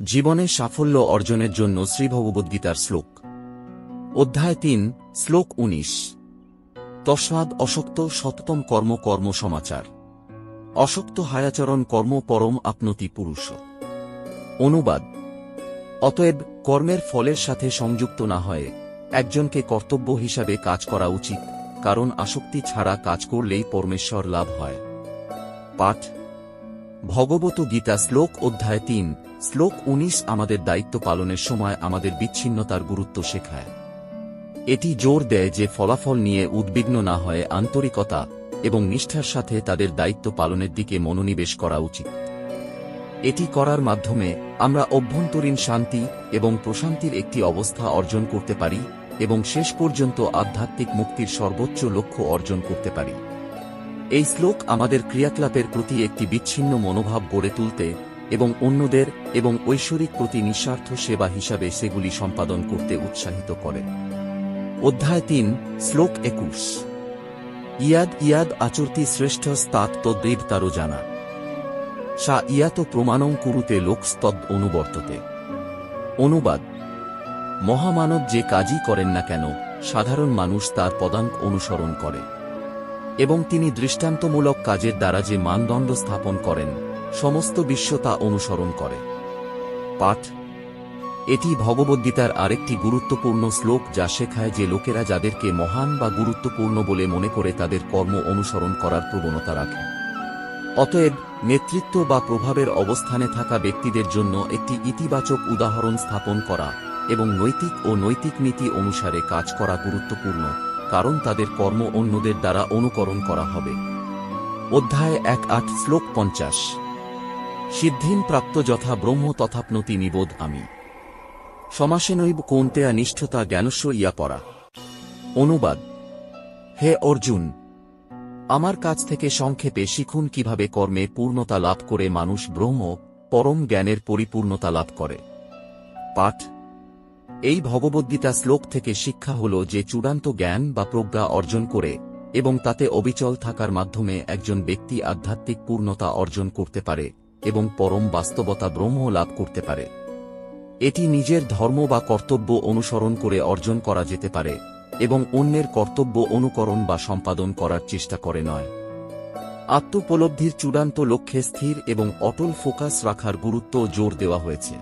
জীবনে সাফল্য অর্জনের জন্য শ্রীভগবদ্গীতার শ্লোক। অধ্যায় ৩, শ্লোক ১৯। তস্মাদ অসক্ত সততম কর্ম কর্ম সমাচার, অসক্ত হায়াচরণ কর্ম পরম আপনতি পুরুষ। অনুবাদ: অতএব কর্মের ফলের সাথে সংযুক্ত না হয়ে একজনকে কর্তব্য হিসাবে কাজ করা উচিত, কারণ আসক্তি ছাড়া কাজ করলেই পরমেশ্বর লাভ হয়। পাঠ: ভগবত গীতা শ্লোক অধ্যায় ৩, শ্লোক ১৯ আমাদের দায়িত্ব পালনের সময় আমাদের বিচ্ছিন্নতার গুরুত্ব শেখায়। এটি জোর দেয় যে ফলাফল নিয়ে উদ্বিগ্ন না হয়ে আন্তরিকতা এবং নিষ্ঠার সাথে তাদের দায়িত্ব পালনের দিকে মনোনিবেশ করা উচিত। এটি করার মাধ্যমে আমরা অভ্যন্তরীণ শান্তি এবং প্রশান্তির একটি অবস্থা অর্জন করতে পারি এবং শেষ পর্যন্ত আধ্যাত্মিক মুক্তির সর্বোচ্চ লক্ষ্য অর্জন করতে পারি। এই শ্লোক আমাদের ক্রিয়াকলাপের প্রতি একটি বিচ্ছিন্ন মনোভাব গড়ে তুলতে এবং অন্যদের এবং ঐশ্বরিক প্রতি নিঃস্বার্থ সেবা হিসাবে সেগুলি সম্পাদন করতে উৎসাহিত করে। অধ্যায় ৩, শ্লোক ২১। ইয়াদ ইয়াদ আচরতি শ্রেষ্ঠ স্তাৎ তদ্দৃঢ়তারো জানা, সা ইয়াত প্রমাণং কুরুতে লোকস্তদ অনুবর্ততে। অনুবাদ: মহামানব যে কাজই করেন না কেন, সাধারণ মানুষ তার পদাঙ্ক অনুসরণ করে, এবং তিনি দৃষ্টান্তমূলক কাজের দ্বারা যে মানদণ্ড স্থাপন করেন, সমস্ত বিশ্ব তা অনুসরণ করে। পাঠ: এটি ভগবদ্গীতার আরেকটি গুরুত্বপূর্ণ শ্লোক যা শেখায় যে লোকেরা যাদেরকে মহান বা গুরুত্বপূর্ণ বলে মনে করে তাদের কর্ম অনুসরণ করার প্রবণতা রাখে। অতএব নেতৃত্ব বা প্রভাবের অবস্থানে থাকা ব্যক্তিদের জন্য একটি ইতিবাচক উদাহরণ স্থাপন করা এবং নৈতিক ও নৈতিক নীতি অনুসারে কাজ করা গুরুত্বপূর্ণ, কারণ তাদের কর্ম অন্যদের দ্বারা অনুকরণ করা হবে। অধ্যায় ১, শ্লোক ৫০। সিদ্ধিন প্রাপ্ত যথা ব্রহ্ম তথাপ্নতি নিবোধ আমি, সমাসেনৈব কৌন্তেয়া নিষ্ঠতা জ্ঞানস্য ইয়া পরা। অনুবাদ: হে অর্জুন, আমার কাছ থেকে সংক্ষেপে শিখুন কিভাবে কর্মে পূর্ণতা লাভ করে মানুষ ব্রহ্ম পরম জ্ঞানের পরিপূর্ণতা লাভ করে। পাঠ: এই ভগবদ্গীতা শ্লোক থেকে শিক্ষা হল যে চূড়ান্ত জ্ঞান বা প্রজ্ঞা অর্জন করে এবং তাতে অবিচল থাকার মাধ্যমে একজন ব্যক্তি আধ্যাত্মিক পূর্ণতা অর্জন করতে পারে এবং পরম বাস্তবতা ব্রহ্ম লাভ করতে পারে। এটি নিজের ধর্ম বা কর্তব্য অনুসরণ করে অর্জন করা যেতে পারে এবং অন্যের কর্তব্য অনুকরণ বা সম্পাদন করার চেষ্টা করে নয়। আত্মোপলব্ধির চূড়ান্ত লক্ষ্যে স্থির এবং অটল ফোকাস রাখার গুরুত্ব জোর দেওয়া হয়েছে।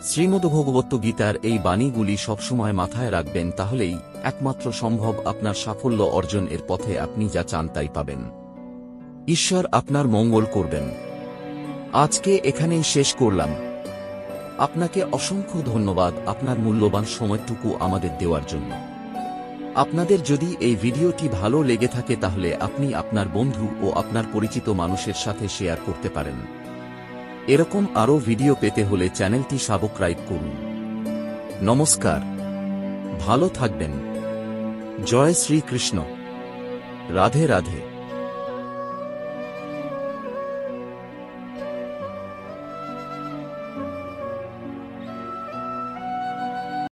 শ্রীমদ্ভগবদ্গীতার এই বাণীগুলি সবসময় মাথায় রাখবেন, তাহলেই একমাত্র সম্ভব আপনার সাফল্য অর্জন এর পথে আপনি যা চান তাই পাবেন। ঈশ্বর আপনার মঙ্গল করবেন। আজকে এখানেই শেষ করলাম। আপনাকে অসংখ্য ধন্যবাদ আপনার মূল্যবান সময়টুকু আমাদের দেওয়ার জন্য। আপনাদের যদি এই ভিডিওটি ভালো লেগে থাকে তাহলে আপনি আপনার বন্ধু ও আপনার পরিচিত মানুষের সাথে শেয়ার করতে পারেন। এরকম আরও ভিডিও পেতে হলে চ্যানেলটি সাবস্ক্রাইব করুন। নমস্কার, ভালো থাকবেন। জয় শ্রীকৃষ্ণ। রাধে রাধে।